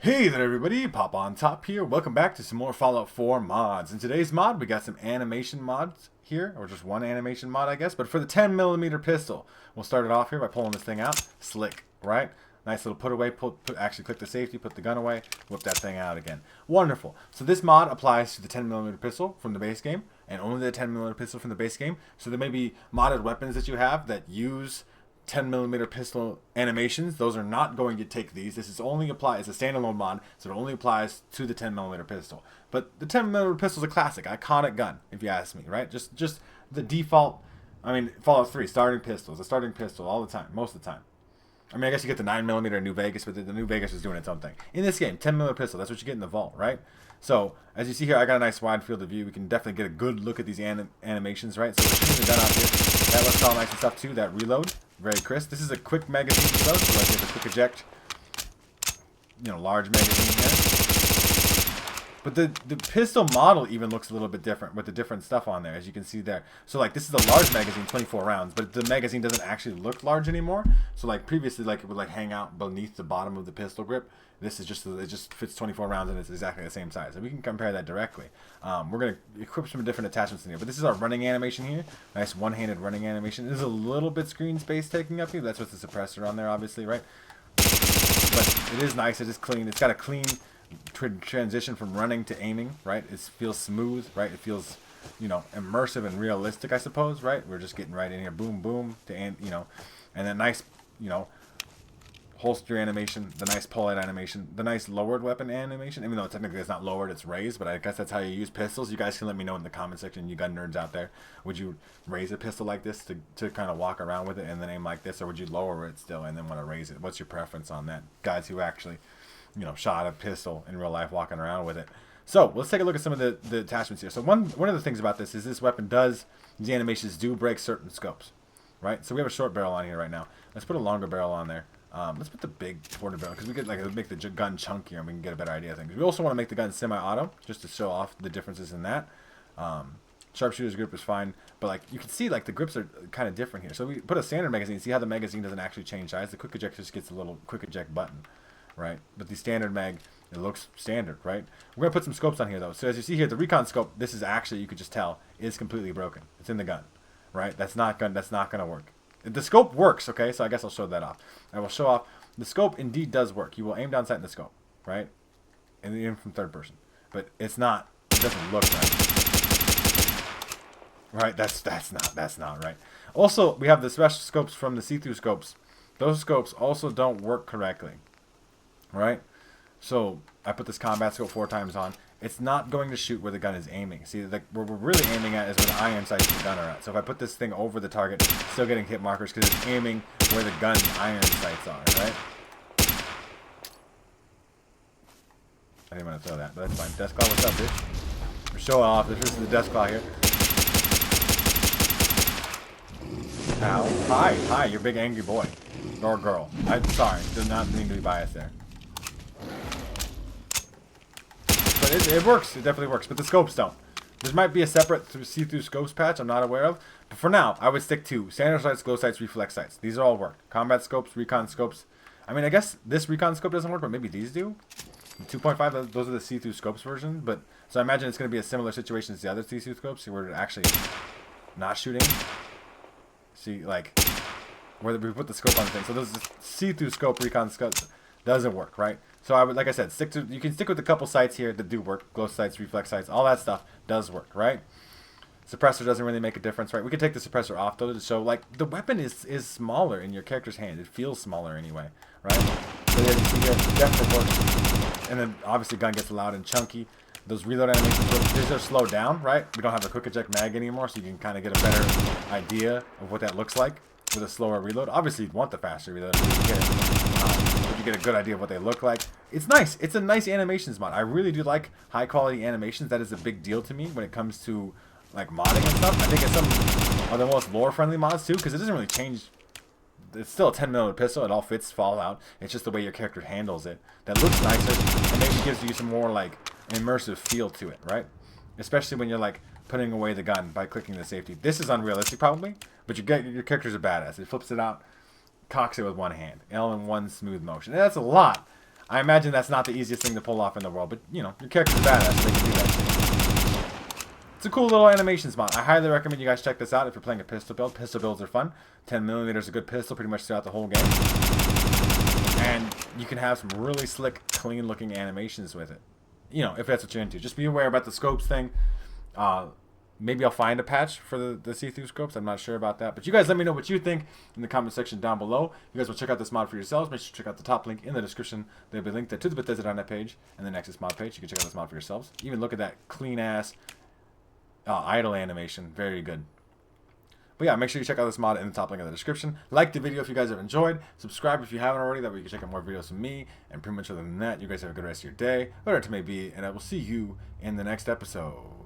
Hey there everybody, Pop on Top here. Welcome back to some more Fallout 4 mods. In today's mod, we got some animation mods here, or just one animation mod I guess, but for the 10mm pistol. We'll start it off here by pulling this thing out. Slick, right? Nice little put away, actually click the safety, put the gun away, whip that thing out again. Wonderful. So this mod applies to the 10mm pistol from the base game, and only the 10mm pistol from the base game. So there may be modded weapons that you have that use 10mm pistol animations. Those are not going to take these. This is only it's a standalone mod, so it only applies to the 10mm pistol. But the 10mm pistol is a classic, iconic gun, if you ask me, right? Just the default. I mean, Fallout 3 starting pistols, a starting pistol all the time, most of the time. I mean, I guess you get the 9mm in New Vegas, but the New Vegas is doing its own thing. In this game, 10mm pistol, that's what you get in the vault, right? So, as you see here, I got a nice wide field of view. We can definitely get a good look at these animations, right? So we're shooting the gun out here. That looks all nice and stuff too. That reload, very crisp. This is a quick magazine reload, so like with a quick eject, large magazine here. But the pistol model even looks a little bit different with the different stuff on there, as you can see there. So like this is a large magazine, 24 rounds, but the magazine doesn't actually look large anymore. So like previously, like it would like hang out beneath the bottom of the pistol grip. This is just, it just fits 24 rounds and it's exactly the same size. And we can compare that directly. We're going to equip some different attachments in here. But this is our running animation here. Nice one-handed running animation. There's a little bit screen space taking up here. That's with the suppressor on there, obviously, right? But it is nice. It is clean. It's got a clean transition from running to aiming, right? It feels smooth, right? It feels, immersive and realistic, I suppose, right? We're just getting right in here. Boom, boom. And then nice, holster animation, the nice pull-out animation, the nice lowered weapon animation, even though technically it's not lowered, it's raised, but I guess that's how you use pistols. You guys can let me know in the comment section, you gun nerds out there. Would you raise a pistol like this to kind of walk around with it and then aim like this, or would you lower it still and then want to raise it? What's your preference on that? Guys who actually, shot a pistol in real life walking around with it. So let's take a look at some of the attachments here. So one of the things about this is this weapon these animations do break certain scopes, right? So we have a short barrel on here right now. Let's put a longer barrel on there. Let's put the big portable barrel because we could make the gun chunkier and we can get a better idea of things. We also want to make the gun semi-auto just to show off the differences in that. Sharpshooter's grip is fine, but like you can see, like the grips are kind of different here. So we put a standard magazine. See how the magazine doesn't actually change size. The quick eject just gets a little quick eject button, right? But the standard mag, it looks standard, right? We're gonna put some scopes on here though. So as you see here, the recon scope, this is actually, you could just tell, is completely broken. It's in the gun, right? That's not gonna work. The scope works, okay? So I guess I'll show that off. I will show off the scope indeed does work. You will aim down sight in the scope, right? And aim from third person. But it doesn't look right. Right? That's not right. Also, we have the special scopes from the see-through scopes. Those scopes also don't work correctly. Right? So I put this combat scope 4 times on. It's not going to shoot where the gun is aiming. See, where we're really aiming at is where the iron sights of the gun are at. So if I put this thing over the target, it's still getting hit markers because it's aiming where the gun's iron sights are, right? I didn't want to throw that, but that's fine. Deathclaw, what's up, bitch? We're showing off. This is the Deathclaw here. Ow. Hi, you're a big angry boy. Or girl. I'm sorry. Did not mean to be biased there. But it works. It definitely works. But the scopes don't. There might be a separate see-through scopes patch I'm not aware of. But for now, I would stick to standard sights, glow sights, reflex sights. These are all work. Combat scopes, recon scopes. I mean, I guess this recon scope doesn't work, but maybe these do. 2.5, those are the see-through scopes version. But so I imagine it's going to be a similar situation as the other see-through scopes. Where it's actually not shooting. See, like, where we put the scope on the thing. So those see-through scope, recon scope doesn't work, right? So I would, like I said, you can stick with a couple sights here that do work. Glow sights, reflex sights, all that stuff does work, right? Suppressor doesn't really make a difference, right? We could take the suppressor off though to show, like, the weapon is smaller in your character's hand. It feels smaller anyway, right? So as you see here, it definitely works. And then obviously gun gets loud and chunky. Those reload animations, these are slowed down, right? We don't have a quick eject mag anymore, so you can kind of get a better idea of what that looks like with a slower reload. Obviously, you'd want the faster reload if you get it. But you get a good idea of what they look like. It's nice. It's a nice animations mod. I really do like high quality animations. That is a big deal to me when it comes to like modding and stuff. I think it's some of the most lore friendly mods too, because it doesn't really change. It's still a 10mm pistol. It all fits Fallout. It's just the way your character handles it that looks nicer and maybe gives you some more like immersive feel to it, right? Especially when you're like putting away the gun by clicking the safety. This is unrealistic probably, but your character's a badass. It flips it out, cocks it with one hand, L in one smooth motion. And that's a lot. I imagine that's not the easiest thing to pull off in the world, but you know, your character's badass, so they can do that. It's a cool little animations mod. I highly recommend you guys check this out if you're playing a pistol build. Pistol builds are fun. 10mm is a good pistol pretty much throughout the whole game. And you can have some really slick, clean looking animations with it. You know, if that's what you're into. Just be aware about the scopes thing. Maybe I'll find a patch for the see-through scopes. I'm not sure about that. But you guys let me know what you think in the comment section down below. You guys will check out this mod for yourselves. Make sure to check out the top link in the description. There'll be a link to the Bethesda.net page and the Nexus mod page. You can check out this mod for yourselves. Even look at that clean-ass idle animation. Very good. But yeah, make sure you check out this mod in the top link in the description. Like the video if you guys have enjoyed. Subscribe if you haven't already. That way you can check out more videos from me. And pretty much other than that, you guys have a good rest of your day, whatever it may be. And I will see you in the next episode.